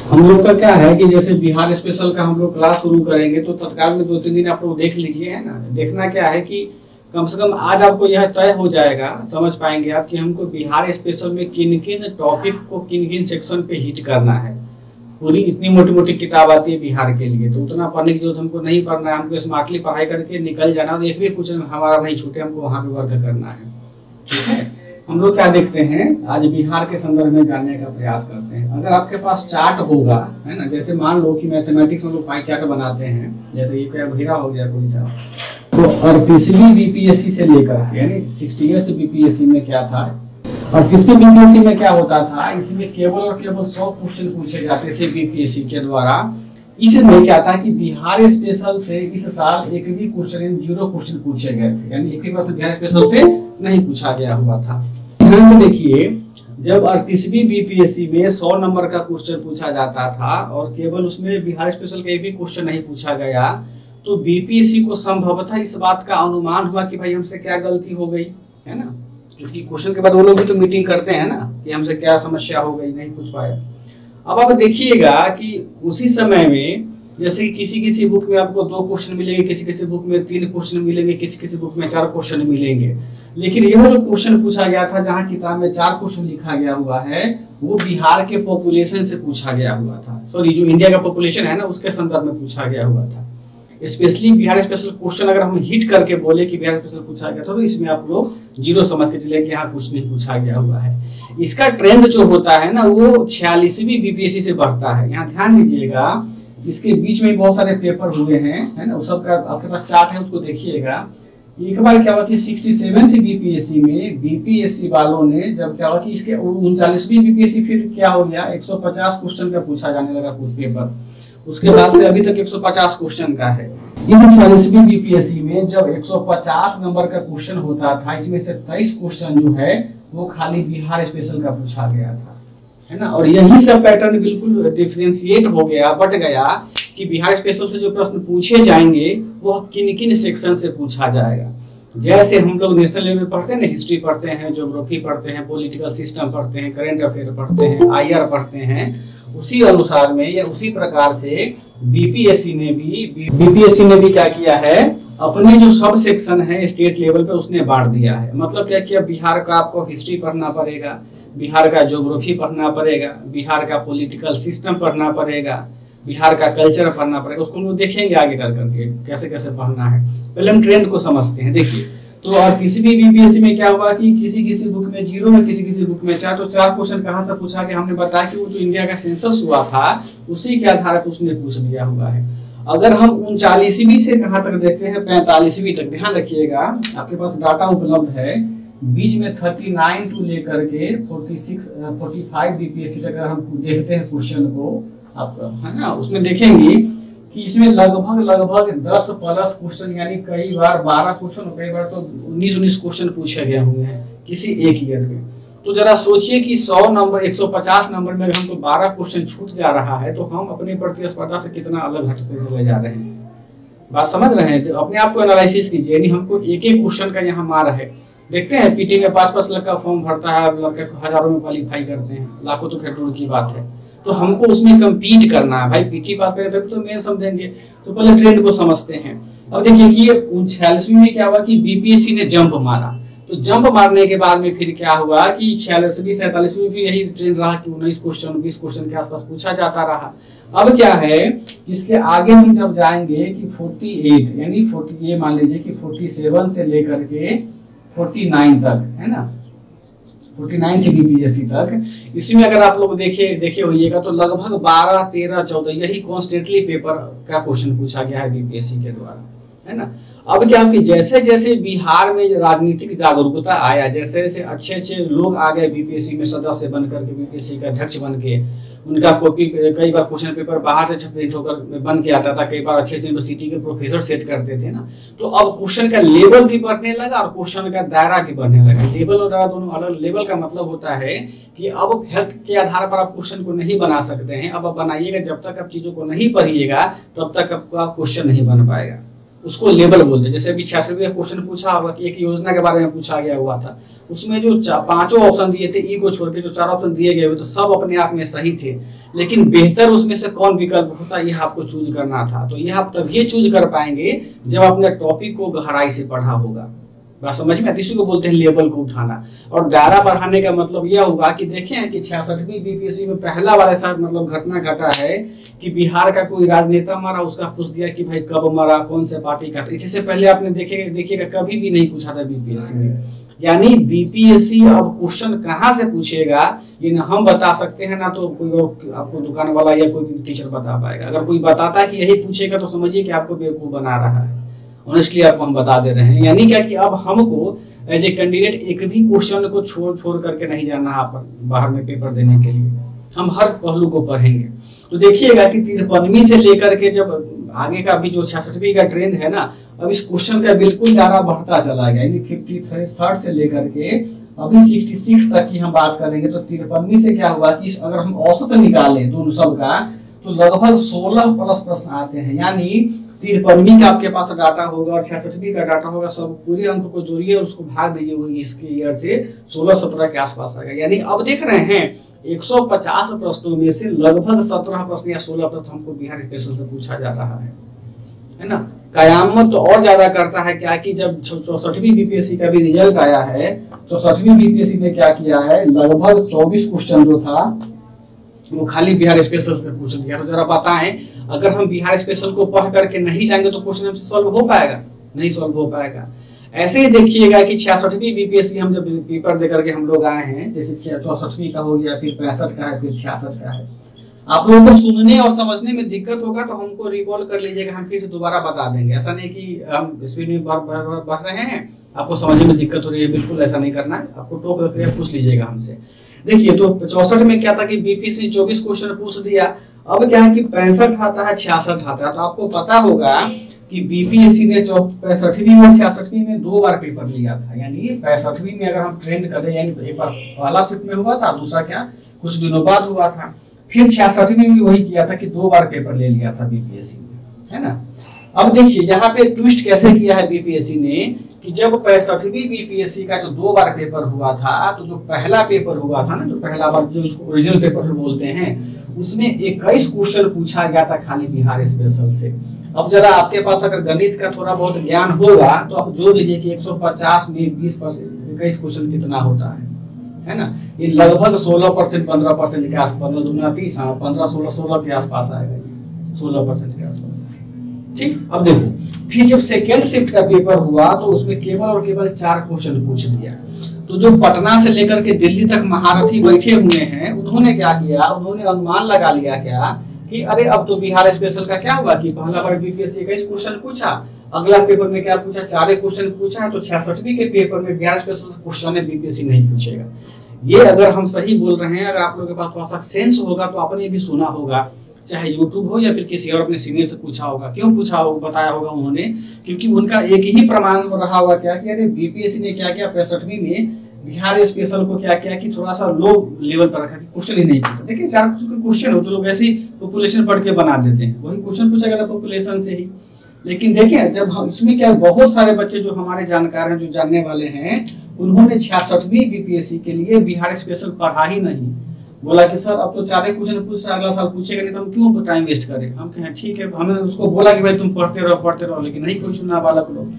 हम लोग का क्या है कि जैसे बिहार स्पेशल का हम लोग क्लास शुरू करेंगे तो तत्काल में 2-3 दिन आप लोग देख लीजिए, है ना। देखना क्या है कि कम से कम आज आपको यह तय हो जाएगा, समझ पाएंगे आप कि हमको बिहार स्पेशल में किन किन टॉपिक को किन किन सेक्शन पे हिट करना है। पूरी इतनी मोटी मोटी किताब आती है बिहार के लिए, तो उतना पढ़ने की जरूरत हमको नहीं पड़ना है। हमको स्मार्टली पढ़ाई करके निकल जाना और एक भी क्वेश्चन हमारा नहीं छूटे, हमको वहां पे वर्क करना है। ठीक है, हम लोग क्या देखते हैं आज बिहार के संदर्भ में जानने का प्रयास करते हैं। अगर आपके पास चार्ट होगा, है ना, जैसे मान लो कि मैथमेटिक्स में लोग पाई चार्ट बनाते हैं, जैसे ये क्या घेरा हो गया कोई सा, तो 38वीं बीपीएससी से लेकर के यानी 60th बीपीएससी में क्या था, 38वीं बीपीएससी में क्या होता था, इसमें केवल और केवल 100 क्वेश्चन पूछे जाते थे बीपीएससी के द्वारा। इसमें क्या था कि बिहार स्पेशल से इस साल एक भी क्वेश्चन 0 क्वेश्चन पूछे गए थे, यानी एक भी प्रश्न बिहार स्पेशल से नहीं पूछा गया हुआ था। ध्यान से देखिए, जब 38वीं बीपीएससी में 100 नंबर का क्वेश्चन पूछा जाता था और केवल उसमें बिहार स्पेशल का एक भी क्वेश्चन नहीं पूछा गया, तो बीपीएससी को संभवतः इस बात का अनुमान हुआ कि भाई हमसे क्या गलती हो गई, है ना। क्योंकि क्वेश्चन के बाद वो लोग भी तो मीटिंग करते हैं ना कि हमसे क्या समस्या हो गई, नहीं पूछ पाए। अब आप देखिएगा कि उसी समय में जैसे कि किसी किसी बुक में आपको 2 क्वेश्चन मिलेंगे, किसी किसी बुक में 3 क्वेश्चन मिलेंगे, किसी किसी बुक में 4 क्वेश्चन मिलेंगे। लेकिन यह जो क्वेश्चन पूछा गया था, जहां किताब में 4 क्वेश्चन लिखा गया हुआ है, वो बिहार के पॉपुलेशन से पूछा गया हुआ था। सॉरी, जो इंडिया का पॉपुलेशन है ना, उसके संदर्भ में पूछा गया हुआ था। स्पेशली बिहार स्पेशल क्वेश्चन अगर हम हिट करके बोले कि बिहार स्पेशल पूछा गया था, तो इसमें आप लोग 0 समझ के चले कि यहाँ कुछ नहीं पूछा गया हुआ है। इसका ट्रेंड जो होता है ना, वो 46वीं बीपीएससी से बढ़ता है। यहाँ ध्यान दीजिएगा, इसके बीच में बहुत सारे पेपर हुए हैं, है ना, उस सब का आपके पास चार्ट है, उसको देखिएगा। एक बार क्या हुआ कि 67वीं बीपीएससी में बीपीएससी वालों ने जब क्या हुआ कि इसके 39वीं बीपीएससी फिर क्या हो गया, 150 क्वेश्चन का पूछा जाने लगा कुछ पेपर। उसके बाद से अभी तक 150 क्वेश्चन का है। इस 40वीं बीपीएससी में जब 150 नंबर का क्वेश्चन होता था, इसमें से 23 क्वेश्चन जो है वो खाली बिहार स्पेशल का पूछा गया था, है ना। और यही सब पैटर्न बिल्कुल डिफरेंशिएट हो गया, बट गया कि बिहार स्पेशल से जो प्रश्न पूछे जाएंगे वो किन किन सेक्शन से पूछा जाएगा। जैसे हम लोग नेशनल लेवल में पढ़ते हैं ना, हिस्ट्री पढ़ते हैं, ज्योग्राफी पढ़ते हैं, पॉलिटिकल सिस्टम पढ़ते हैं, करंट अफेयर पढ़ते हैं, आईआर पढ़ते हैं, उसी अनुसार में या उसी प्रकार से बीपीएससी ने भी क्या किया है, अपने जो सब सेक्शन है स्टेट लेवल पे उसने बांट दिया है। मतलब क्या किया, बिहार का आपको हिस्ट्री पढ़ना पड़ेगा, बिहार का ज्योग्राफी पढ़ना पड़ेगा, बिहार का पॉलिटिकल सिस्टम पढ़ना पड़ेगा, बिहार का कल्चर पढ़ना पड़ेगा। उसको हम लोग देखेंगे आगे कर करके कैसे कैसे पढ़ना है। पहले हम ट्रेंड को समझते हैं। देखिए, तो और किसी भी बीपीएससी में क्या हुआ कि किसी किसी बुक में 0 है, किसी किसी बुक में 4। तो 4 क्वेश्चन कहाँ से पूछा गया, हमने बताया कि वो जो इंडिया का सेंसस हुआ था उसी के आधार पर उसने पूछ दिया हुआ है। अगर हम 39वीं से कहाँ तक देखते हैं, 45वीं तक, ध्यान रखिएगा आपके पास डाटा उपलब्ध है। बीच में 39 टू लेकर के 45 बीपीएससी तक अगर हम देखते हैं क्वेश्चन को, आप है ना, उसमें देखेंगे कि इसमें लगभग 10 प्लस क्वेश्चन, यानी कई बार 12 क्वेश्चन और कई बार तो 19 क्वेश्चन पूछे गए हुए हैं किसी एक ईयर में। तो जरा सोचिए कि 100 नंबर 150 नंबर में हमको 12 क्वेश्चन छूट जा रहा है, तो हम अपनी प्रतिस्पर्धा से कितना अलग हटते चले जा रहे हैं। बात समझ रहे हैं? तो अपने आप को एनालिसिस कीजिए। यानी हमको एक एक क्वेश्चन का यहाँ मार है। देखते हैं पीटी में 5-5 लाख का फॉर्म भरता है, लड़के हजारों में क्वालिफाई करते हैं, लाखों तो खैर दूर की बात है। तो हमको उसमें कम्पीट करना है भाई। पीटी पास करें तब तो मेन समझेंगे। तो पहले ट्रेंड को समझते हैं। अब देखिए कि 46वीं में क्या हुआ कि बीपीएससी ने जंप मारा। तो जंप मारने के बाद में फिर क्या हुआ कि 46वीं 47वीं भी यही ट्रेंड रहा कि 19 क्वेश्चन 20 क्वेश्चन के आसपास पूछा जाता रहा। अब क्या है, इसके आगे हम जब जाएंगे कि 48 यानी 40, ये मान लीजिए कि 47 से लेकर के 49 तक, है ना, 49 थी बीपीएससी तक। इसमें अगर आप लोग देखे होइएगा तो लगभग 12, 13, 14 यही कॉन्स्टेंटली पेपर का क्वेश्चन पूछा गया है बीपीएससी के द्वारा, है ना। अब क्या कि जैसे जैसे बिहार में राजनीतिक जागरूकता आया, जैसे जैसे अच्छे अच्छे लोग आ गए बीपीएससी में सदस्य बन करके, बीपीएससी का अध्यक्ष बन के, उनका कॉपी कई बार क्वेश्चन पेपर बाहर से प्रिंट होकर बन के आता था, कई बार अच्छे से यूनिवर्सिटी के प्रोफेसर सेट करते थे ना। तो अब क्वेश्चन का लेवल भी बढ़ने लगा और क्वेश्चन का दायरा भी बढ़ने लगा। लेवल और दायरा दोनों अलग। लेवल का मतलब होता है कि अब फैक्ट के आधार पर आप क्वेश्चन को नहीं बना सकते हैं। अब आप बनाइएगा, जब तक आप चीजों को नहीं पढ़िएगा तब तक आपका क्वेश्चन नहीं बन पाएगा। उसको लेबल बोलते हैं। जैसे अभी 66 का क्वेश्चन पूछा होगा कि एक योजना के बारे में पूछा गया हुआ था, उसमें जो 5 ऑप्शन दिए थे, ई को छोड़ के जो 4 ऑप्शन दिए गए तो सब अपने आप में सही थे, लेकिन बेहतर उसमें से कौन विकल्प होता यह आपको चूज करना था। तो यह आप तभी चूज कर पाएंगे जब अपने टॉपिक को गहराई से पढ़ा होगा। बात समझ में, इसी को बोलते हैं लेवल को उठाना। और दायरा बढ़ाने का मतलब यह हुआ कि देखें कि 66वीं बीपीएससी में पहला बार ऐसा मतलब घटना घटा है कि बिहार का कोई राजनेता मरा, उसका पूछ दिया कि भाई कब मरा, कौन से पार्टी का। इससे पहले आपने देखिएगा कभी भी नहीं पूछा था बीपीएससी में। यानी बीपीएससी अब क्वेश्चन कहाँ से पूछेगा ये ना हम बता सकते हैं, ना तो कोई और आपको दुकान वाला या कोई टीचर बता पाएगा। अगर कोई बताता है कि यही पूछेगा तो समझिए कि आपको बेवकूफ बना रहा है। ऑनेस्टली आपको हम बता दे रहे हैं। यानी क्या कि अब हमको एज ए कैंडिडेट एक भी क्वेश्चन को छोड़ करके नहीं जाना है बाहर में पेपर देने के लिए। हम हर पहलू को पढ़ेंगे। तो देखिएगा कि 53वीं से लेकर के जब आगे का भी जो 66वीं का ट्रेंड है ना, अब इस क्वेश्चन का बिल्कुल दायरा बढ़ता चला गया। यानी 53 से लेकर के अभी 66 तक की हम बात करेंगे। तो 53वीं से क्या हुआ कि अगर हम औसत निकालें दोनों सब का तो लगभग 16 प्लस प्रश्न आते हैं। यानी 53वीं का आपके पास डाटा होगा और 66वीं का डाटा होगा, सब पूरे अंक को जोड़िए और उसको भाग दीजिए वही इसके ईयर से 16-17 के आसपास आएगा। यानी अब देख रहे हैं 150 प्रश्नों में से लगभग 17 प्रश्न या 16 प्रश्न हमको बिहार स्पेशल से पूछा जा रहा है ना। कयामत तो और ज्यादा करता है क्या कि जब 64वीं बीपीएससी का भी रिजल्ट आया है, 64वीं बीपीएससी ने क्या किया है, लगभग 24 क्वेश्चन जो था वो खाली बिहार स्पेशल से पूछ दिया। तो जरा बताएं, अगर हम बिहार स्पेशल को पढ़ करके नहीं जाएंगे तो क्वेश्चन हमसे सॉल्व हो पाएगा? नहीं सॉल्व हो पाएगा। ऐसे ही देखिएगा कि 66वीं बीपीएससी हम जब पेपर देकर के हम लोग आए हैं, जैसे 64वीं का हो गया, फिर 65 का है, फिर 66 का है। आप लोगों को सुनने और समझने में दिक्कत होगा तो हमको रिकॉल कर लीजिएगा, हम फिर से दोबारा बता देंगे। ऐसा नहीं कि हम स्पीड में बढ़ रहे हैं, आपको समझने में दिक्कत हो रही है, बिल्कुल ऐसा नहीं करना है। आपको टोक करके पूछ लीजिएगा हमसे। देखिए तो 64 में क्या था कि बीपीएससी 24 क्वेश्चन पूछ दिया। अब क्या है कि 65 आता है, 66 आता है। तो आपको पता होगा कि बीपीएससी ने 65वीं और 66वीं में 2 बार पेपर लिया था। यानी 65वीं में अगर हम ट्रेंड करें, यानी एक बार पहला शिफ्ट में हुआ था, दूसरा क्या कुछ दिनों बाद हुआ था। फिर 66वीं में भी वही किया था कि 2 बार पेपर ले लिया था बीपीएससी ने, है ना। अब देखिए यहाँ पे ट्विस्ट कैसे किया है बीपीएससी ने कि जब 65वीं बीपीएससी का जो 2 बार पेपर हुआ था, तो जो पहला पेपर हुआ था ना, जो पहला बार जो उसको ओरिजिनल पेपर बोलते हैं, उसमें 21 क्वेश्चन पूछा गया था खाली बिहार स्पेशल से। अब जरा आपके पास अगर गणित का थोड़ा बहुत ज्ञान होगा तो आप जोड़ लीजिए कि 150 में 20% 21 क्वेश्चन कितना होता है ना। ये लगभग 16% 15% के आसपास, 15 दूना 30, 15-16 के आसपास आएगा, 16% के आसपास। ठीक, अब देखो फिर जब सेकेंड शिफ्ट का पेपर हुआ तो उसमें केवल और केवल 4 क्वेश्चन पूछ दिया। तो जो पटना से लेकर के दिल्ली तक महारथी बैठे हुए हैं, उन्होंने क्या किया, उन्होंने अनुमान लगा लिया क्या कि अरे अब तो बिहार स्पेशल का क्या हुआ कि पहला बार बीपीएससी का क्वेश्चन पूछा, अगला पेपर में क्या पूछा, 4 क्वेश्चन पूछा है, तो 66वीं के पेपर में बिहार स्पेशल क्वेश्चन है बीपीएससी नहीं पूछेगा। ये अगर हम सही बोल रहे हैं, अगर आप लोगों के पास थोड़ा सा सेंस होगा तो आपने भी सुना होगा, चाहे यूट्यूब हो या फिर किसी और अपने सीनियर से पूछा होगा। क्यों पूछा होगा, बताया होगा उन्होंने, क्योंकि उनका एक ही प्रमाण रहा होगा क्या कि अरे बीपीएससी ने क्या किया 65वीं में बिहार स्पेशल को क्या किया कि थोड़ा सा लो लेवल पर रखा कि क्वेश्चन ही नहीं पूछा। देखिए 4 क्वेश्चन हो तो लोग ऐसे ही पॉपुलेशन पढ़ के बना देते हैं, वही क्वेश्चन पूछा गया पॉपुलेशन से ही। लेकिन देखिए जब हम इसमें क्या, बहुत सारे बच्चे जो हमारे जानकार हैं, जो जानने वाले हैं, उन्होंने 66वीं बीपीएससी के लिए बिहार स्पेशल पढ़ा ही नहीं। बोला कि सर अब तो 4 क्वेश्चन पूछ रहा है, अगला साल पूछेगा नहीं तो हम क्यों टाइम वेस्ट करें। हम कहें ठीक है, हमने उसको बोला कि भाई तुम पढ़ते रहो, लेकिन नहीं कोई सुनना वाला को लोग।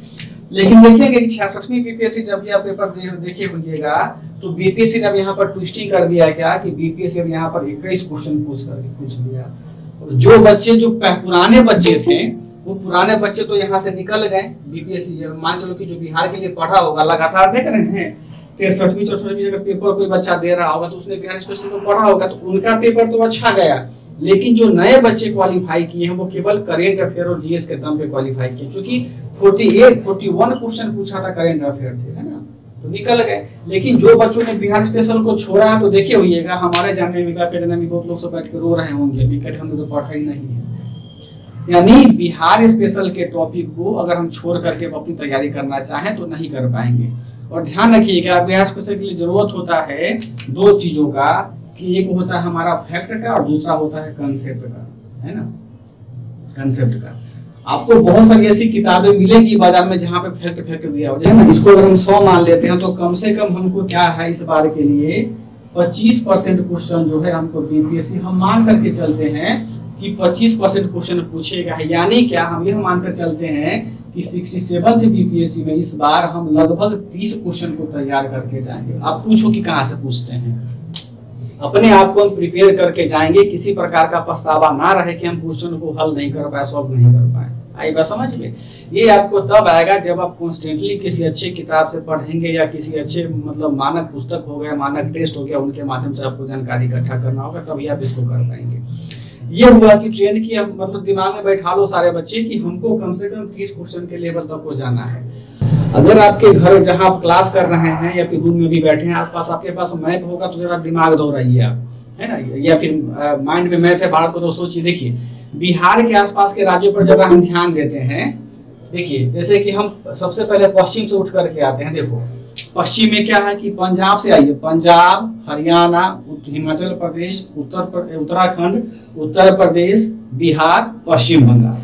लेकिन देखेंगे कि 66वीं बीपीएससी जब भी आप पेपर देखे होइएगा तो बीपीएससी ने अब यहाँ पर ट्विस्टिंग कर दिया क्या कि बीपीएससी अब यहाँ पर 21 क्वेश्चन पूछ लिया। जो बच्चे जो पुराने बच्चे थे, वो पुराने बच्चे तो यहाँ से निकल गए। बीपीएससी मान चलो कि जो बिहार के लिए पढ़ा होगा, लगातार देख रहे हैं 63वीं 64वीं अगर पेपर कोई बच्चा दे रहा होगा तो उसने बिहार स्पेशल को पढ़ा होगा, तो उनका पेपर तो अच्छा गया। लेकिन जो नए बच्चे क्वालिफाई किए हैं वो केवल करेंट अफेयर और जीएस के दम पे क्वालिफाई किए, क्योंकि 41 क्वेश्चन पूछा था करेंट अफेयर से, है ना, तो निकल गए। लेकिन जो बच्चों ने बिहार स्पेशल को छोड़ा तो देखे होइएगा, हमारे जानने में बहुत लोग सब बैठ के रो रहे होंगे, हमने तो पढ़ा ही नहीं है। यानी बिहार स्पेशल के टॉपिक को अगर हम छोड़ करके अपनी तैयारी करना चाहें तो नहीं कर पाएंगे। और ध्यान रखिएगा बिहार स्पेशल के लिए जरूरत होता है 2 चीजों का, कि एक होता है हमारा फैक्ट का और दूसरा होता है कंसेप्ट का, है ना, कंसेप्ट का। आपको बहुत सारी ऐसी किताबें मिलेंगी बाजार में जहाँ पे फेंक फेंक दिया हो है ना। इसको अगर हम 100 मान लेते हैं तो कम से कम हमको क्या है इस बार के लिए 25% क्वेश्चन जो है हमको बीपीएससी हम मान करके चलते हैं कि 25% क्वेश्चन पूछेगा। यानी क्या हम यह मानकर चलते हैं कि 67th बीपीएससी में इस बार हम लगभग 30 क्वेश्चन को तैयार करके जाएंगे। आप पूछो कि कहाँ से पूछते हैं, अपने आप को हम प्रिपेयर करके जाएंगे, किसी प्रकार का पछतावा ना रहे कि हम क्वेश्चन को हल नहीं कर पाए, सॉल्व नहीं कर पाए। आई बात समझ में? ये आपको तब आएगा जब आप कॉन्स्टेंटली किसी अच्छे किताब से पढ़ेंगे या किसी अच्छे मतलब मानक पुस्तक हो गया, मानक टेस्ट हो गया, उनके माध्यम से आपको जानकारी इकट्ठा करना होगा, तभी आप इसको कर पाएंगे। ये हुआ कि ट्रेंड की मतलब दिमाग में बैठा लो सारे बच्चे कि हमको कम से कम 30 क्वेश्चन के लेवल तक को जाना है। अगर आपके घर जहां आप क्लास कर रहे हैं या फिर रूम में भी बैठे हैं, आसपास आपके पास मैप होगा तो जरा दिमाग दौड़ाइए आप, है ना, या फिर माइंड में मैप है भारत को तो सोचिए। देखिए बिहार के आसपास के राज्यों पर जब हम ध्यान देते हैं, देखिए जैसे कि हम सबसे पहले पश्चिम से उठ करके आते हैं। देखो पश्चिम में क्या है कि पंजाब से आइए, पंजाब, हरियाणा, हिमाचल प्रदेश, उत्तराखंड, उत्तर प्रदेश, बिहार, पश्चिम बंगाल।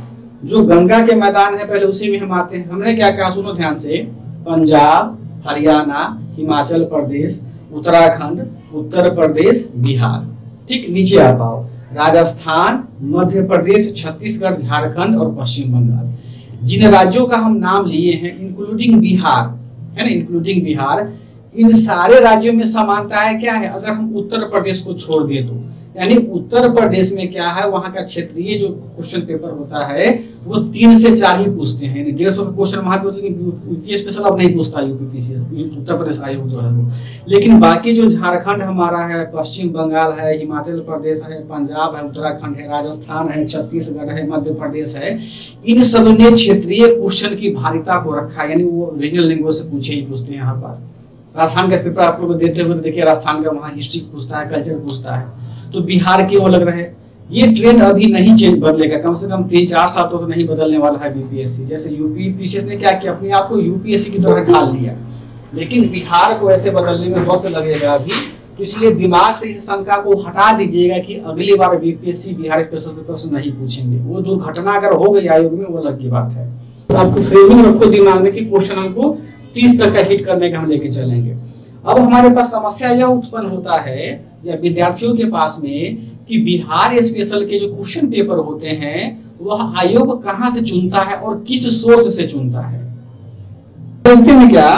जो गंगा के मैदान है पहले उसी में हम आते हैं। हमने क्या कहा सुनो ध्यान से, पंजाब, हरियाणा, हिमाचल प्रदेश, उत्तराखंड, उत्तर प्रदेश, बिहार। ठीक, नीचे आ पाओ, राजस्थान, मध्य प्रदेश, छत्तीसगढ़, झारखंड और पश्चिम बंगाल। जिन राज्यों का हम नाम लिए हैं इंक्लूडिंग बिहार, है ना, इंक्लूडिंग बिहार, इन सारे राज्यों में समानताएं क्या है? अगर हम उत्तर प्रदेश को छोड़ दे तो, यानी उत्तर प्रदेश में क्या है, वहां का क्षेत्रीय जो क्वेश्चन पेपर होता है वो 3 से 4 ही पूछते हैं, 150 का क्वेश्चन वहां पे, यूपी स्पेशल अब नहीं पूछता, यूपीपीसी उत्तर प्रदेश आयोग जो है वो। लेकिन बाकी जो झारखंड हमारा है, पश्चिम बंगाल है, हिमाचल प्रदेश है, पंजाब है, उत्तराखंड है, राजस्थान है, छत्तीसगढ़ है, मध्य प्रदेश है, इन सब ने क्षेत्रीय क्वेश्चन की भारिता को रखा, यानी वो रीजनल लैंग्वेज से पूछे ही पूछते हैं। यहाँ पर राजस्थान का पेपर आप लोग देते हुए देखिए, राजस्थान का वहाँ हिस्ट्री पूछता है, कल्चर पूछता है, तो बिहार क्यों अलग रहे? ये ट्रेंड अभी नहीं चेंज बदलेगा, कम से कम 3-4 साल तो नहीं बदलने वाला है बीपीएससी। जैसे यूपीपीसीएस ने क्या किया, अपने आप को यूपीएससी की तरह ढाल लिया, लेकिन बिहार को ऐसे बदलने में वक्त लगेगा अभी। तो इसलिए दिमाग से इस शंका को हटा दीजिएगा कि अगली बार बीपीएससी बिहार स्पेशल से प्रश्न नहीं पूछेंगे। वो दुर्घटना अगर हो गई आयोग में वो अलग की बात है। तो आपको फ्रेमिंग रखो दिमाग में कि क्वेश्चन हमको 30 तक का हिट करने का हम लेके चलेंगे। अब हमारे पास समस्या यह उत्पन्न होता है या विद्यार्थियों के पास में कि बिहार स्पेशल के जो क्वेश्चन पेपर होते हैं वह आयोग कहां से चुनता है और किस सोर्स से चुनता है। जानते हैं क्या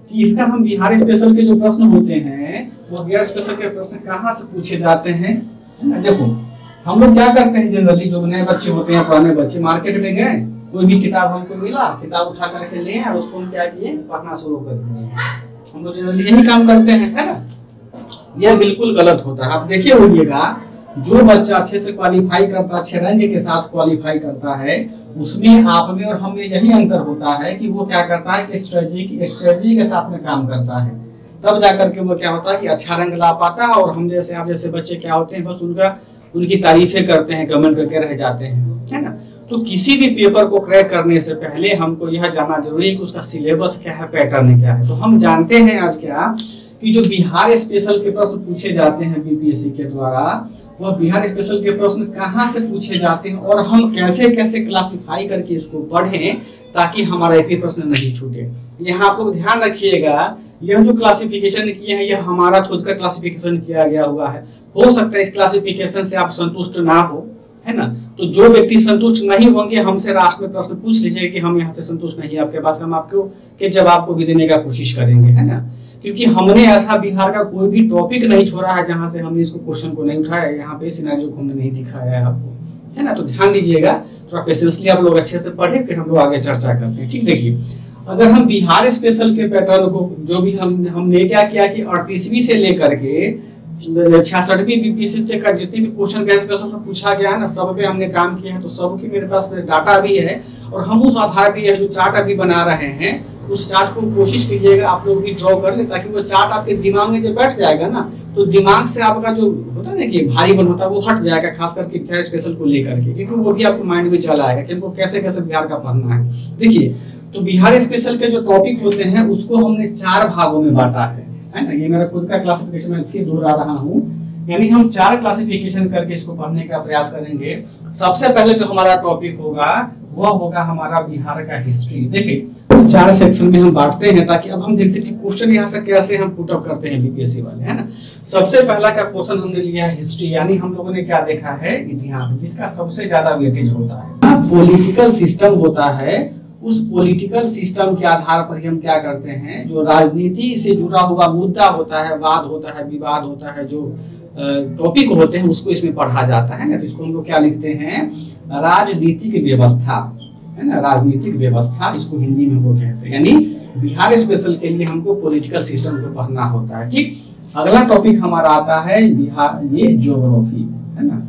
कि इसका हम बिहार स्पेशल के जो प्रश्न होते हैं वो बिहार स्पेशल के प्रश्न कहां से पूछे जाते हैं, है ना। देखो हम लोग क्या करते हैं, जनरली जो नए बच्चे होते हैं, पुराने बच्चे, मार्केट में गए, कोई भी किताब हमको मिला, किताब उठा करके ले और उसको हम क्या किए, पढ़ना शुरू कर दिए। हम लोग जनरली यही काम करते हैं, है ना। यह बिल्कुल गलत होता है। आप देखिए होइएगा, जो बच्चा अच्छे से क्वालिफाई करता है, अच्छे रैंक के साथ क्वालिफाई करता है, उसमें आप में और हम में यही अंतर होता है कि वो क्या करता है कि स्ट्रेटजी के साथ में काम करता है, तब जाकर के वो क्या होता है कि अच्छा रैंक ला पाता है। और हम जैसे आप जैसे बच्चे क्या होते हैं, बस उनकी तारीफें करते हैं, कमेंट करके रह जाते हैं, है ना। तो किसी भी पेपर को क्रैक करने से पहले हमको यह जानना जरूरी है कि उसका सिलेबस क्या है, पैटर्न क्या है। तो हम जानते हैं आज क्या कि जो बिहार स्पेशल के प्रश्न पूछे जाते हैं बीपीएससी के द्वारा, वह बिहार स्पेशल के प्रश्न कहां से पूछे जाते हैं और हम कैसे कैसे क्लासिफाई करके इसको पढ़ें ताकि हमारा एक भी प्रश्न नहीं छूटे। यहाँ आप लोग ध्यान रखिएगा, यह जो क्लासिफिकेशन किए हैं यह हमारा खुद का क्लासिफिकेशन किया गया हुआ है। हो सकता है इस क्लासिफिकेशन से आप संतुष्ट ना हो, है ना। तो जो व्यक्ति संतुष्ट नहीं होंगे हमसे राष्ट्र में प्रश्न पूछ लीजिए कि हम यहाँ से संतुष्ट नहीं है आपके पास, हम आपको के जवाब को भी देने का कोशिश करेंगे, है ना। क्योंकि हमने ऐसा बिहार का कोई भी टॉपिक नहीं छोड़ा है जहां से हमने इसको क्वेश्चन को नहीं उठाया, यहाँ पे सिनेरियो को हमने नहीं दिखाया है आपको, है ना। तो ध्यान दीजिएगा, थोड़ा पेशेंसली आप लोग अच्छे से पढ़े, फिर हम लोग आगे चर्चा करते हैं। ठीक, देखिए अगर हम बिहार स्पेशल के पैटर्न को जो भी हमने क्या किया कि 38वीं से लेकर के 66वीं बीपीएससी तक का जितने भी क्वेश्चन स्पेशल से पूछा गया है ना, सब पे हमने काम किया है। तो सबकी मेरे पास डाटा भी है और हम उस आधार पे जो चार्ट अभी बना रहे हैं उस चार्ट को कोशिश कीजिएगा आप लोग भी ड्रॉ कर ले, ताकि वो चार्ट आपके दिमाग में जब बैठ जाएगा ना तो दिमाग से आपका जो होता है ना कि भारी बन होता है वो हट जाएगा, खास करके बिहार स्पेशल को लेकर के, क्योंकि वो भी आपको माइंड में चला आएगा कि हमको कैसे कैसे बिहार का पढ़ना है। देखिए तो बिहार स्पेशल के जो टॉपिक होते हैं उसको हमने 4 भागों में बांटा है ना। ये मेरा खुद का क्लासिफिकेशन मैं फिर दोहरा रहा हूँ, यानी हम 4 क्लासिफिकेशन करके इसको पढ़ने का प्रयास करेंगे। सबसे पहले जो हमारा टॉपिक होगा वह होगा हमारा बिहार का हिस्ट्री। देखिए 4 सेक्शन में हम बांटते हैं ताकि अब हम देखते हैं कि क्वेश्चन यहाँ से कैसे हम पुट अप करते हैं बीपीएससी वाले, है ना। सबसे पहला का क्वेश्चन हमने लिया है हिस्ट्री, यानी हम लोगों ने क्या देखा है, इतिहास, जिसका सबसे ज्यादा वेटेज होता है। पॉलिटिकल सिस्टम होता है, उस पॉलिटिकल सिस्टम के आधार पर हम क्या करते हैं, जो राजनीति से जुड़ा हुआ मुद्दा होता है, वाद होता है, विवाद होता है, जो टॉपिक होते हैं उसको इसमें पढ़ा जाता है ना। तो इसको हम लोग क्या लिखते हैं, राजनीतिक व्यवस्था, है ना, राजनीतिक व्यवस्था, इसको हिंदी में वो कहते हैं। यानी बिहार स्पेशल के लिए हमको पॉलिटिकल सिस्टम को पढ़ना होता है। ठीक, अगला टॉपिक हमारा आता है बिहार, ये ज्योग्राफी, है ना।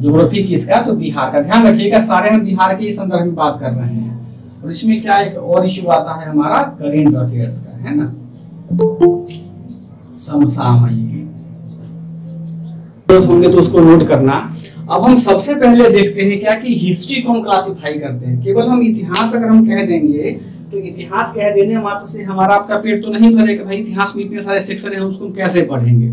ज्योग्राफी किसका, तो बिहार का। ध्यान रखिएगा सारे हम बिहार के संदर्भ में बात कर रहे हैं। और इसमें क्या एक और इश्यू आता है हमारा करेंट अफेयर्स का, है ना, समसामयिक होंगे तो उसको नोट करना। अब हम सबसे पहले देखते हैं क्या कि हिस्ट्री को हम क्लासिफाई करते हैं। केवल हम इतिहास अगर हम कह देंगे तो इतिहास कह देने मात्र से हमारा आपका पेट तो नहीं भरेगा भाई, इतिहास में इतने सारे सेक्शन है, हम उसको कैसे पढ़ेंगे,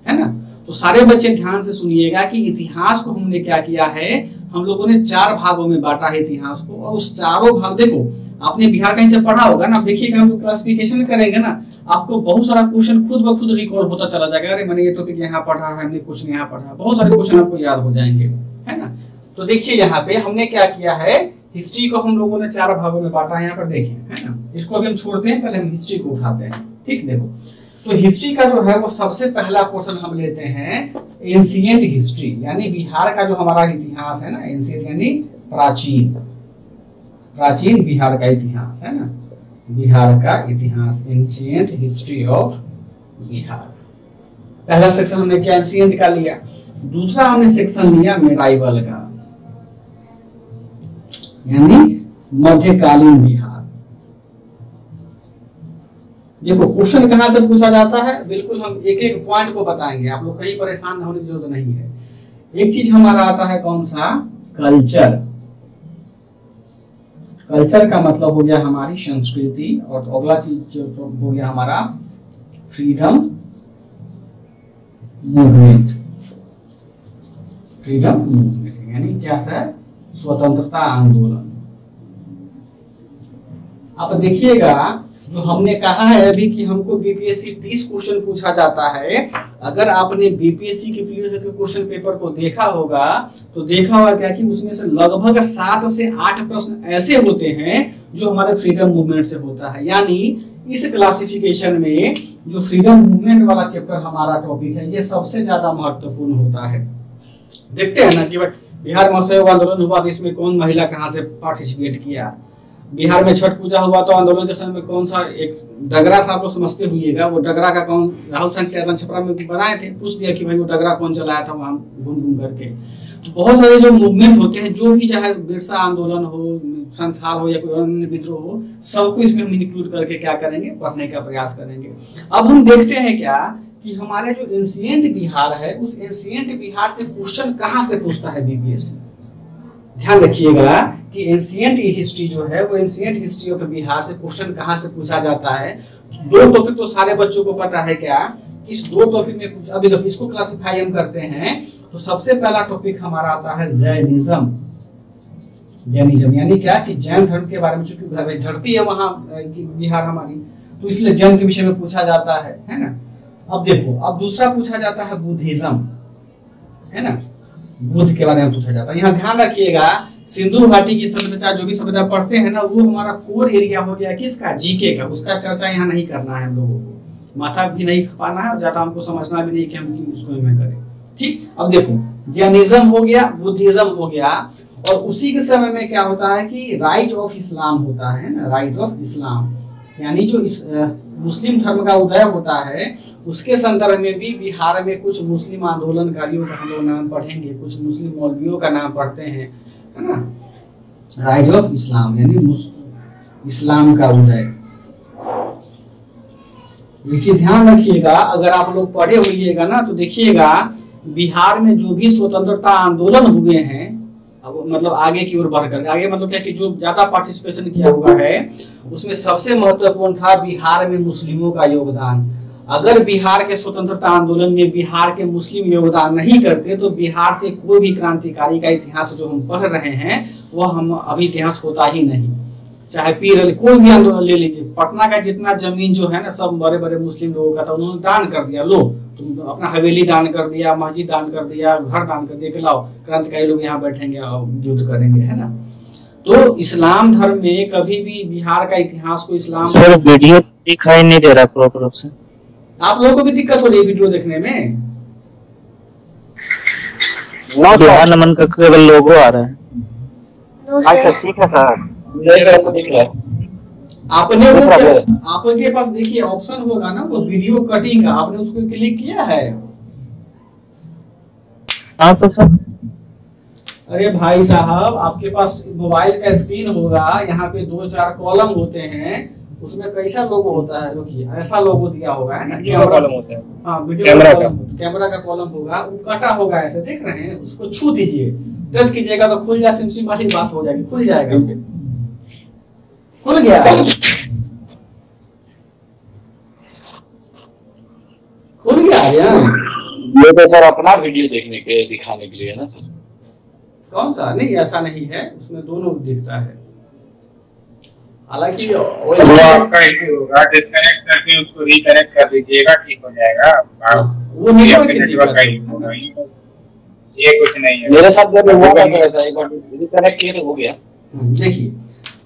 है ना। तो सारे बच्चे ध्यान से सुनिएगा कि इतिहास को हमने क्या किया है, हम लोगों ने 4 भागों में बांटा है इतिहास को। और उस चारों भाग, देखो आपने बिहार कहीं से पढ़ा होगा ना, देखिएगा हम क्लासिफिकेशन करेंगे ना, आपको बहुत सारा क्वेश्चन खुद ब खुद रिकॉल होता चला जाएगा। अरे मैंने ये टॉपिक यहाँ पढ़ा है, हमने कुछ यहाँ पढ़ा, बहुत सारे क्वेश्चन आपको याद हो जाएंगे, है ना। तो देखिए यहाँ पे हमने क्या किया है, हिस्ट्री को हम लोगों ने 4 भागों में बांटा है। यहाँ पर देखिए, है ना, इसको अभी हम छोड़ते हैं, पहले हम हिस्ट्री को उठाते हैं। ठीक, देखो तो हिस्ट्री का जो है वो सबसे पहला क्वेश्चन हम लेते हैं एंशिएंट हिस्ट्री, यानी बिहार का जो हमारा इतिहास है ना, एंशिएंट यानी प्राचीन, प्राचीन बिहार का इतिहास, है ना, बिहार का इतिहास, एंशिएंट हिस्ट्री ऑफ बिहार। पहला सेक्शन हमने क्या एंशिएंट का लिया। दूसरा हमने सेक्शन लिया मेडाइवल का, यानी मध्यकालीन बिहार। देखो क्वेश्चन कहां से पूछा जाता है, बिल्कुल हम एक एक पॉइंट को बताएंगे, आप लोग कहीं परेशान होने की जरूरत नहीं है। एक चीज हमारा आता है कौन सा, कल्चर। कल्चर का मतलब हो गया हमारी संस्कृति, और अगला चीज जो हो गया हमारा फ्रीडम मूवमेंट। फ्रीडम मूवमेंट यानी क्या है, स्वतंत्रता आंदोलन। आप देखिएगा जो हमने कहा है अभी कि हमको बीपीएससी 30 क्वेश्चन पूछा जाता है। अगर आपने बीपीएससी के प्रीवियस ईयर के क्वेश्चन पेपर को देखा होगा तो देखा होगा क्या कि उसमें से लगभग 7 से 8 प्रश्न ऐसे होते हैं जो हमारे फ्रीडम मूवमेंट से होता है। यानी इस क्लासिफिकेशन में जो फ्रीडम मूवमेंट वाला चैप्टर हमारा टॉपिक है, ये सबसे ज्यादा महत्वपूर्ण होता है। देखते हैं ना कि बिहार में असहयोग आंदोलन हुआ तो इसमें कौन महिला कहाँ से पार्टिसिपेट किया, बिहार में छठ पूजा हुआ तो आंदोलन के समय में कौन सा एक डगरा सा, आप लोग समझते हुइएगा, वो डगरा का कौन, राहुल संख्या छपरा में बनाए थे, पूछ दिया कि भाई वो डगरा कौन चलाया था वहां घूम घूम करके। तो बहुत सारे जो मूवमेंट होते हैं, जो भी चाहे बिरसा आंदोलन हो, संथाल हो या कोई अन्य विद्रोह हो, सबको इसमें हम इंक्लूड करके क्या करेंगे, पढ़ने का प्रयास करेंगे। अब हम देखते हैं क्या कि हमारे जो एंशिएंट बिहार है, उस एंशिएंट बिहार से क्वेश्चन कहाँ से पूछता है बीपीएससी। ध्यान रखिएगा कि एंशिएंट हिस्ट्री जो है वो एंशिएंट हिस्ट्री ऑफ बिहार से क्वेश्चन कहाँ से पूछा जाता है। 2 टॉपिक तो सारे बच्चों को पता है क्या, इस 2 टॉपिक में अभी देखो इसको क्लासिफाई हम करते हैं। तो सबसे पहला टॉपिक हमारा आता है जैनिज्म। जैनिज्म यानी क्या कि जैन धर्म के बारे में, चूंकि धरती है वहां बिहार हमारी, तो इसलिए जैन के विषय में पूछा जाता है ना। अब देखो, अब दूसरा पूछा जाता है बुद्धिज्म, है ना, बुद्ध के बारे में पूछा जाता है। यहाँ ध्यान रखिएगा सिंधु घाटी की सभ्यता, जो भी सभ्यता पढ़ते हैं ना, वो हमारा कोर एरिया हो गया किसका, जीके का। उसका चर्चा यहाँ नहीं करना है हम लोगों को, माथा भी नहीं खपाना है और ज्यादा हमको समझना भी नहीं कि हम उसको में करें। ठीक, अब देखो जैनिज्म हो गया, बुद्धिज्म हो गया, और उसी के समय में क्या होता है कि राइज ऑफ इस्लाम होता है ना, राइज ऑफ इस्लाम, यानी जो मुस्लिम धर्म का उदय होता है उसके संदर्भ में भी बिहार में कुछ मुस्लिम आंदोलनकारियों का हम लोग नाम पढ़ेंगे, कुछ मुस्लिम मौलवियों का नाम पढ़ते हैं, है ना। राइज ऑफ इस्लाम यानी इस्लाम का उदय। देखिए ध्यान रखिएगा, अगर आप लोग पढ़े होइएगा ना तो देखिएगा बिहार में जो भी स्वतंत्रता आंदोलन हुए हैं, मतलब आगे की ओर बढ़कर, आगे मतलब क्या कि जो ज्यादा पार्टिसिपेशन किया हुआ है उसमें सबसे महत्वपूर्ण था बिहार में मुस्लिमों का योगदान। अगर बिहार के स्वतंत्रता आंदोलन में बिहार के मुस्लिम योगदान नहीं करते तो बिहार से कोई भी क्रांतिकारी का इतिहास जो हम पढ़ रहे हैं वो हम अभी इतिहास होता ही नहीं। चाहे पीर कोई भी आंदोलन ले लीजिए, पटना का जितना जमीन जो है ना सब बड़े बड़े मुस्लिम लोगों का था, उन्होंने दान कर दिया। लो तुम अपना हवेली दान कर दिया, मस्जिद दान कर दिया, घर दान कर दिया कि लाओ क्रांतिकारी लोग यहाँ बैठेंगे और युद्ध करेंगे, है ना। तो इस्लाम धर्म में कभी भी बिहार का इतिहास को इस्लाम वीडियो दिखाई नहीं दे रहा प्रॉपर रूप से। आप लोगों को भी दिक्कत हो रही है वीडियो देखने में? बिहार नमन का केवल लोगो आ रहा है। अच्छा ठीक है सर, आपने वो आपके पास देखिए ऑप्शन होगा ना वो वीडियो कटिंग का, आपने उसको क्लिक किया है? हाँ तो सर। अरे भाई साहब, आपके पास मोबाइल का स्क्रीन होगा, यहाँ पे 2-4 कॉलम होते हैं, उसमें कैसा लोगो होता है? देखिए ऐसा लोगो दिया होगा, है ना, कॉलम होता है। हाँ, वीडियो कैमरा का कॉलम होगा, वो कटा होगा, ऐसे देख रहे हैं, उसको छू दीजिए, टच कीजिएगा तो खुल जाए, सिम वाली बात हो जाएगी, खुल जाएगा। खुल गया? खुल गया यार? ये तो सर अपना वीडियो देखने के दिखाने के लिए है ना सर। कौन सा? नहीं ऐसा नहीं है, उसमें दोनों दिखता है। हालांकि वो आपका इशू होगा, डिस्कनेक्ट करके उसको रिकनेक्ट कर दीजिएगा, ठीक हो जाएगा। वो नेटवर्क का इशू होगा, ये कुछ नहीं है। मेरे साथ जब हुआ था तो ऐसा एक बार रिकनेक्ट किए तो हो गया। देखिए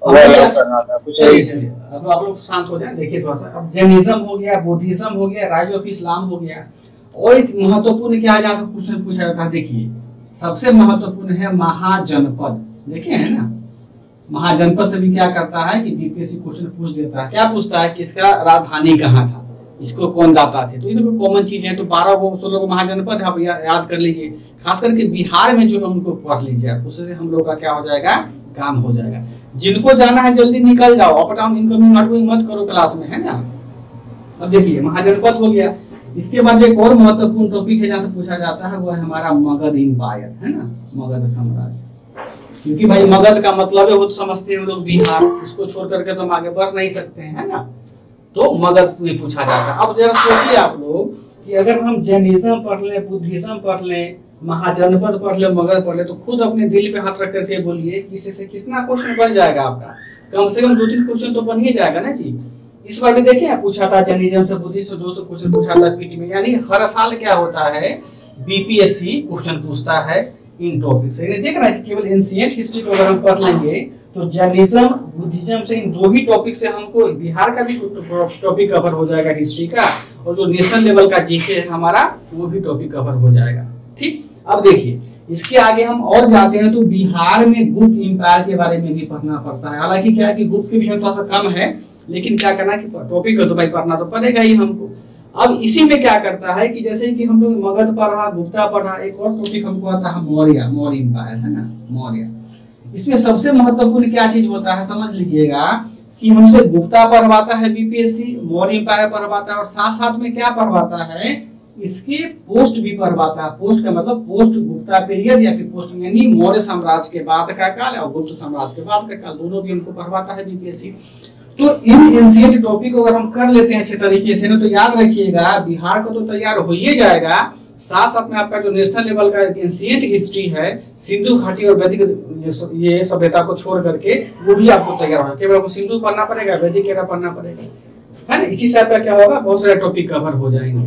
चलिए अब आप लोग शांत हो जाए। देखिए थोड़ा सा, अब जैनिज्म हो गया, बुद्धिज्म हो गया, राइज ऑफ इस्लाम हो गया, और एक महत्वपूर्ण क्या जहाँ से क्वेश्चन पूछा जाता है, देखिए सबसे महत्वपूर्ण है महाजनपद। देखे है ना, महाजनपद से भी क्या करता है कि बीपीएससी क्वेश्चन पूछ देता है। क्या पूछता है कि इसका राजधानी कहाँ था, इसको कौन दाता थे। तो ये तो कॉमन चीज है। तो 12 महाजनपद आप याद कर लीजिए, खास करके बिहार में जो है उनको पढ़ लीजिए, उससे हम लोग का क्या हो जाएगा, काम हो जाएगा। जिनको जाना है जल्दी निकल जाओ, अप डाउन इनकमिंग आउटगोइंग मत करो क्लास में, है ना। अब देखिए महाजनपद हो गया, इसके बाद एक और महत्वपूर्ण टॉपिक है जहाँ से पूछा जाता है, वो है हमारा मगध एम्पायर, है ना, मगध साम्राज्य। क्योंकि भाई मगध का मतलब है, वो तो समझते हैं लोग बिहार, उसको छोड़ करके तो हम आगे बढ़ नहीं सकते हैं, है ना। तो मगध में पूछा जाता है। अब जरा सोचिए आप लोग कि अगर हम जैनिज्म पढ़ लें, बुद्धिज्म पढ़ लें, महाजनपद पढ़ ले, मगध पढ़ ले, तो खुद अपने दिल पे हाथ रख करके बोलिए इससे कितना क्वेश्चन बन जाएगा आपका। कम से कम 2-3 क्वेश्चन तो बन ही जाएगा ना जी। इस बार भी देखिए पूछा था जैनिज्म से, बुद्धिज्म से 200 क्वेश्चन पूछा था पीटी में। यानी हर साल क्या होता है, बीपीएससी क्वेश्चन पूछता है इन टॉपिक से। देख रहा है कि केवल एंशिएंट हिस्ट्री को अगर हम पढ़ लेंगे तो जैनिज्म बुद्धिज्म से, इन 2 ही टॉपिक से हमको बिहार का भी टॉपिक कवर हो जाएगा हिस्ट्री का, और जो नेशनल लेवल का जीके है हमारा वो भी टॉपिक कवर हो जाएगा। ठीक, अब देखिए इसके आगे हम और जाते हैं तो बिहार में गुप्त एम्पायर के बारे में भी पढ़ना पड़ता है। हालांकि क्या है कि गुप्त के विषय थोड़ा सा कम है, लेकिन क्या करना कि टॉपिक है तो भाई पढ़ना तो पड़ेगा ही हमको। अब इसी में क्या करता है कि जैसे कि हम लोग मगध पढ़ा, गुप्ता पढ़ा, एक और टॉपिक हमको आता है मौर्य एम्पायर, है ना, मौर्य। इसमें सबसे महत्वपूर्ण क्या चीज होता है समझ लीजिएगा कि हमसे गुप्ता पढ़वाता है बीपीएससी, मौर्य एम्पायर पढ़वाता है, और साथ साथ में क्या पढ़वाता है, इसके पोस्ट भी पढ़वाता है। पोस्ट का मतलब पोस्ट गुप्ता पीरियड या फिर पोस्ट यानी मौर्य साम्राज्य के बाद का काल और गुप्त साम्राज्य के बाद का काल, दोनों भी हमको पढ़वाता है बीपीएससी। तो इन एंशिएंट टॉपिक को अगर हम कर लेते हैं अच्छे तरीके से ना, तो याद रखिएगा बिहार को तो तैयार हो ही जाएगा, साथ साथ में आपका जो नेशनल लेवल का एंशिएंट हिस्ट्री है, सिंधु घाटी और वैदिक ये सभ्यता को छोड़ करके, वो भी आपको तैयार होगा। केवल आपको सिंधु पढ़ना पड़ेगा, वैदिक एरा पढ़ना पड़ेगा, है ना। इसी से आपका क्या होगा, बहुत सारे टॉपिक कवर हो जाएंगे।